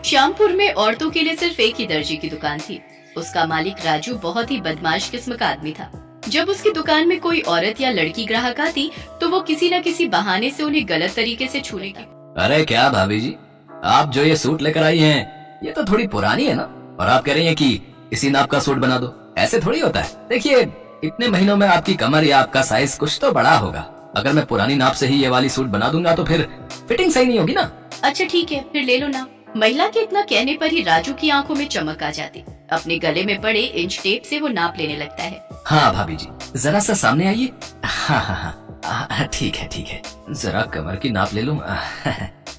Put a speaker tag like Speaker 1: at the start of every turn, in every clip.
Speaker 1: श्यामपुर में औरतों के लिए सिर्फ एक ही दर्जी की दुकान थी। उसका मालिक राजू बहुत ही बदमाश किस्म का आदमी था। जब उसकी दुकान में कोई औरत या लड़की ग्राहक आती तो वो किसी न किसी बहाने से उन्हें गलत तरीके से छूने की।
Speaker 2: अरे क्या भाभी जी, आप जो ये सूट लेकर आई हैं, ये तो थोड़ी पुरानी है ना, और आप कह रही हैं कि इसी नाप का सूट बना दो। ऐसे थोड़ी होता है। देखिए, इतने महीनों में आपकी कमर या आपका साइज कुछ तो बड़ा होगा। अगर मैं पुरानी नाप से ही ये वाली सूट बना दूंगा तो फिर फिटिंग सही नहीं होगी ना।
Speaker 1: अच्छा ठीक है, फिर ले लो ना। महिला के इतना कहने पर ही राजू की आंखों में चमक आ जाती। अपने गले में पड़े इंच टेप से वो नाप लेने लगता है।
Speaker 2: हाँ भाभी जी, जरा सा सामने आइए। हाँ हाँ हाँ, ठीक है ठीक है, जरा कमर की नाप ले लूँ।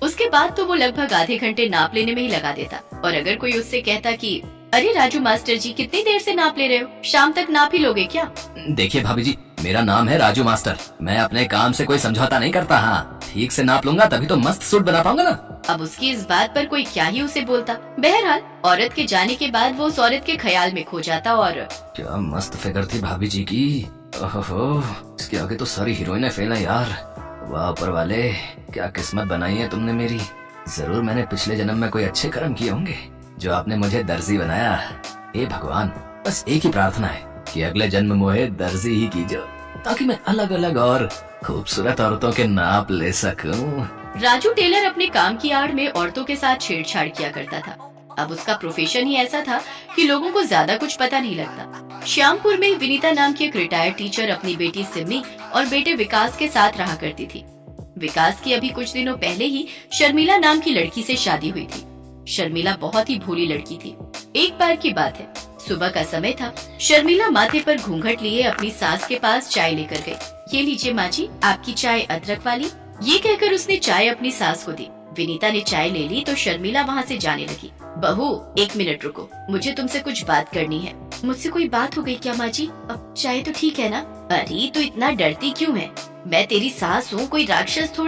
Speaker 1: उसके बाद तो वो लगभग आधे घंटे नाप लेने में ही लगा देता। और अगर कोई उससे कहता कि अरे राजू मास्टर जी, कितनी देर से नाप ले रहे हो, शाम तक नाप ही लोगे क्या?
Speaker 2: देखिए भाभी जी, मेरा नाम है राजू मास्टर। मैं अपने काम से कोई समझौता नहीं करता। हाँ, ठीक से नाप लूंगा तभी तो मस्त सूट बना पाऊंगा ना।
Speaker 1: अब उसकी इस बात पर कोई क्या ही उसे बोलता। बहरहाल औरत के जाने के बाद वो उस औरत के ख्याल में खो जाता। और
Speaker 2: क्या मस्त फिगर थी भाभी जी की। ओहो, इसके आगे तो सारी हीरोइनें फेल है यार। वाह ऊपर वाले, क्या किस्मत बनाई है तुमने मेरी। जरूर मैंने पिछले जन्म में कोई अच्छे कर्म किए होंगे जो आपने मुझे दर्जी बनाया। हे भगवान, बस एक ही प्रार्थना है कि अगले जन्म मुझे दर्जी ही कीजिए, ताकि मैं अलग अलग और खूबसूरत औरतों के नाप ले सकूं।
Speaker 1: राजू टेलर अपने काम की आड़ में औरतों के साथ छेड़छाड़ किया करता था। अब उसका प्रोफेशन ही ऐसा था कि लोगों को ज्यादा कुछ पता नहीं लगता। श्यामपुर में विनीता नाम की एक रिटायर्ड टीचर अपनी बेटी सिमी और बेटे विकास के साथ रहा करती थी। विकास की अभी कुछ दिनों पहले ही शर्मिला नाम की लड़की से शादी हुई थी। शर्मिला बहुत ही भोली लड़की थी। एक बार की बात है, सुबह का समय था। शर्मिला माथे पर घूंघट लिए अपनी सास के पास चाय लेकर गई। ये लीजिए माँ जी, आपकी चाय अदरक वाली। ये कहकर उसने चाय अपनी सास को दी। विनीता ने चाय ले ली तो शर्मिला वहाँ से जाने लगी। बहू, एक मिनट रुको, मुझे तुमसे कुछ बात करनी है। मुझसे कोई बात हो गई क्या माँ जी? अब चाय तो ठीक है ना? अरे तो इतना डरती क्यों है? मैं तेरी सास हूँ, कोई राक्षस थोड़ी।